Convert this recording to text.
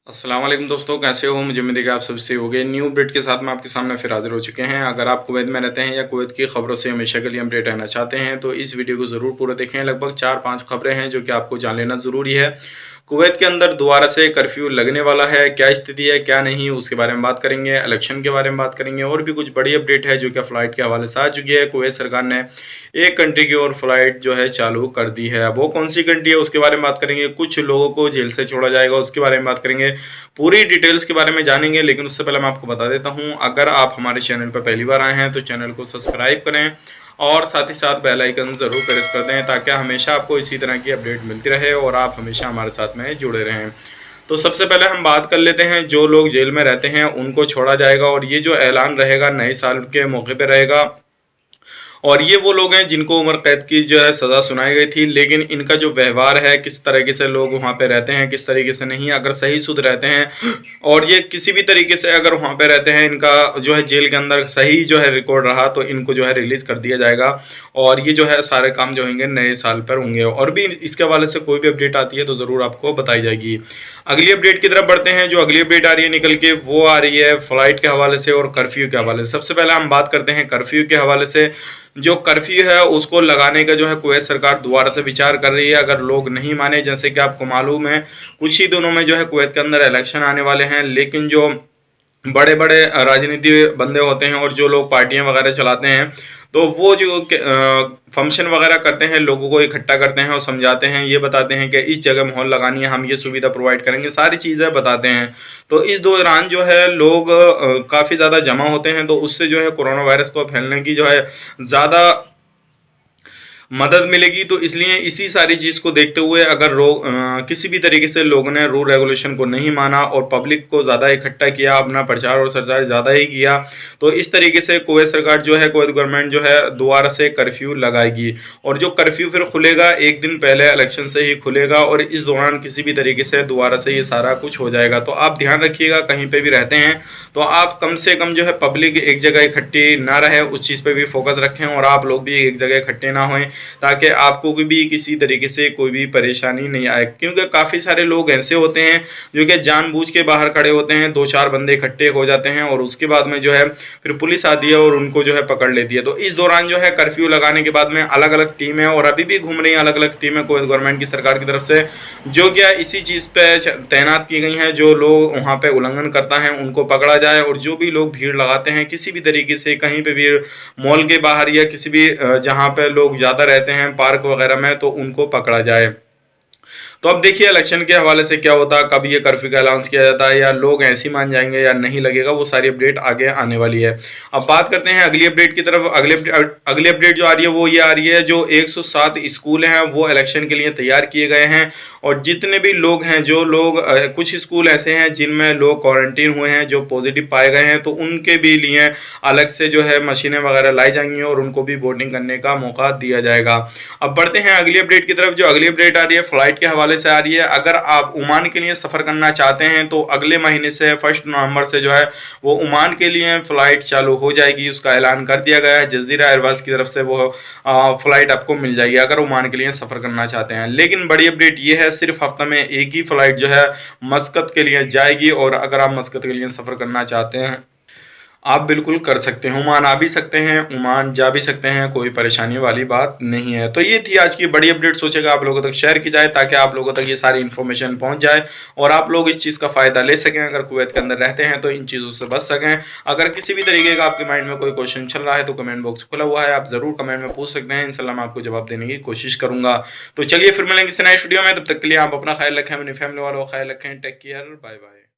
अस्सलाम वालेकुम दोस्तों, कैसे हो? मुझे उम्मीद है कि आप सब सही होंगे। न्यू अपडेट के साथ मैं आपके सामने फिर हाज़िर हो चुके हैं। अगर आप कुवैत में रहते हैं या कुवैत की खबरों से हमेशा के लिए अपडेट रहना चाहते हैं, तो इस वीडियो को ज़रूर पूरा देखें। लगभग 4-5 खबरें हैं जो कि आपको जान लेना ज़रूरी है। कुवैत के अंदर दोबारा से कर्फ्यू लगने वाला है, क्या स्थिति है, क्या नहीं, उसके बारे में बात करेंगे। इलेक्शन के बारे में बात करेंगे और भी कुछ बड़ी अपडेट है जो कि फ़्लाइट के हवाले से आ चुकी है। कुवैत सरकार ने एक कंट्री की और फ्लाइट जो है चालू कर दी है। अब वो कौन सी कंट्री है उसके बारे में बात करेंगे। कुछ लोगों को जेल से छोड़ा जाएगा उसके बारे में बात करेंगे। पूरी डिटेल्स के बारे में जानेंगे, लेकिन उससे पहले मैं आपको बता देता हूं, अगर आप हमारे चैनल पर पहली बार आए हैं तो चैनल को सब्सक्राइब करें और साथ ही साथ बेल आइकन ज़रूर प्रेस कर दें ताकि हमेशा आपको इसी तरह की अपडेट मिलती रहे और आप हमेशा हमारे साथ में जुड़े रहें। तो सबसे पहले हम बात कर लेते हैं, जो लोग जेल में रहते हैं उनको छोड़ा जाएगा और ये जो ऐलान रहेगा नए साल के मौके पर रहेगा। और ये वो लोग हैं जिनको उम्र कैद की जो है सज़ा सुनाई गई थी, लेकिन इनका जो व्यवहार है, किस तरीके से लोग वहाँ पे रहते हैं, किस तरीके से नहीं, अगर सही शुद्ध रहते हैं और ये किसी भी तरीके से अगर वहाँ पे रहते हैं, इनका जो है जेल के अंदर सही जो है रिकॉर्ड रहा तो इनको जो है रिलीज़ कर दिया जाएगा और ये जो है सारे काम जो होंगे नए साल पर होंगे। और भी इसके हवाले से कोई भी अपडेट आती है तो ज़रूर आपको बताई जाएगी। अगली अपडेट की तरफ बढ़ते हैं। जो अगली अपडेट आ रही है निकल के, वो आ रही है फ्लाइट के हवाले से और कर्फ्यू के हवाले से। सबसे पहले हम बात करते हैं कर्फ्यू के हवाले से। जो कर्फ्यू है उसको लगाने का जो है कुवैत सरकार दोबारा से विचार कर रही है। अगर लोग नहीं माने, जैसे कि आपको मालूम है कुछ ही दिनों में जो है कुवैत के अंदर इलेक्शन आने वाले हैं, लेकिन जो बड़े बड़े राजनीति बंदे होते हैं और जो लोग पार्टियां वगैरह चलाते हैं, तो वो जो फंक्शन वगैरह करते हैं, लोगों को इकट्ठा करते हैं और समझाते हैं, ये बताते हैं कि इस जगह माहौल लगानी है, हम ये सुविधा प्रोवाइड करेंगे, सारी चीज़ें बताते हैं। तो इस दौरान जो है लोग काफ़ी ज़्यादा जमा होते हैं, तो उससे जो है कोरोना वायरस को फैलने की जो है ज़्यादा मदद मिलेगी। तो इसलिए इसी सारी चीज़ को देखते हुए अगर किसी भी तरीके से लोगों ने रूल रेगुलेशन को नहीं माना और पब्लिक को ज़्यादा इकट्ठा किया, अपना प्रचार और प्रसार ज़्यादा ही किया, तो इस तरीके से कुवैत सरकार जो है, कुवैत गवर्नमेंट जो है दोबारा से कर्फ्यू लगाएगी। और जो कर्फ्यू फिर खुलेगा एक दिन पहले इलेक्शन से ही खुलेगा और इस दौरान किसी भी तरीके से दोबारा से ये सारा कुछ हो जाएगा। तो आप ध्यान रखिएगा, कहीं पर भी रहते हैं तो आप कम से कम जो है पब्लिक एक जगह इकट्ठी ना रहे, उस चीज़ पर भी फोकस रखें और आप लोग भी एक जगह इकट्ठे ना हों ताकि आपको भी किसी तरीके से कोई भी परेशानी नहीं आए। क्योंकि काफ़ी सारे लोग ऐसे होते हैं जो कि जानबूझ के बाहर खड़े होते हैं, 2-4 बंदे इकट्ठे हो जाते हैं और उसके बाद में जो है फिर पुलिस आती है और उनको जो है पकड़ लेती है। तो इस दौरान जो है कर्फ्यू लगाने के बाद में अलग अलग टीमें और अभी भी घूम रही हैं अलग अलग टीमें को गवर्नमेंट की सरकार की तरफ से, जो क्या इसी चीज़ पे तैनात की गई हैं। जो लोग वहाँ पे उल्लंघन करता है उनको पकड़ा जाए और जो भी लोग भीड़ लगाते हैं किसी भी तरीके से कहीं पे भी मॉल के बाहर या किसी भी जहाँ पे लोग ज़्यादा रहते हैं पार्क वगैरह में, तो उनको पकड़ा जाए। तो अब देखिए इलेक्शन के हवाले से क्या होता है, कब ये कर्फ्यू का अनाउंस किया जाता है, या लोग ऐसे ही मान जाएंगे या नहीं लगेगा, वो सारी अपडेट आगे आने वाली है। अब बात करते हैं अगली अपडेट की तरफ। अगली अपडेट जो आ रही है वो ये आ रही है, जो 107 स्कूल हैं वो इलेक्शन के लिए तैयार किए गए हैं और जितने भी लोग हैं, जो लोग कुछ स्कूल ऐसे हैं जिनमें लोग क्वारंटीन हुए हैं, जो पॉजिटिव पाए गए हैं, तो उनके भी लिए अलग से जो है मशीनें वगैरह लाई जाएंगी और उनको भी वोटिंग करने का मौका दिया जाएगा। अब बढ़ते हैं अगली अपडेट की तरफ। जो अगली अपडेट आ रही है फ्लाइट के हवाले से आ रही है। अगर आप ओमान के लिए सफ़र करना चाहते हैं तो अगले महीने से 1 नवंबर से जो है वो ओमान के लिए फ़्लाइट चालू हो जाएगी, उसका ऐलान कर दिया गया है। जज़ीरा एयरवेज़ की तरफ से वो फ़्लाइट आपको मिल जाएगी अगर ओमान के लिए सफ़र करना चाहते हैं। लेकिन बड़ी अपडेट ये है, सिर्फ हफ्ता में एक ही फ़्लाइट जो है मस्कत के लिए जाएगी और अगर आप मस्कत के लिए सफ़र करना चाहते हैं आप बिल्कुल कर सकते हैं, ओमान आ भी सकते हैं, ओमान जा भी सकते हैं, कोई परेशानी वाली बात नहीं है। तो ये थी आज की बड़ी अपडेट, सोचेगा आप लोगों तक शेयर की जाए ताकि आप लोगों तक ये सारी इन्फॉर्मेशन पहुंच जाए और आप लोग इस चीज़ का फ़ायदा ले सकें। अगर कुवैत के अंदर रहते हैं तो इन चीज़ों से बच सकें। अगर किसी भी तरीके का आपके माइंड में कोई क्वेश्चन चल रहा है तो कमेंट बॉक्स खुला हुआ है, आप ज़रूर कमेंट में पूछ सकते हैं, इंशाल्लाह मैं आपको जवाब देने की कोशिश करूँगा। तो चलिए फिर मिलेंगे किसी नेक्स्ट वीडियो में, तब तक के लिए आप अपना ख्याल रखें, अपनी फैमिली वालों का ख्याल रखें। Take care, bye bye.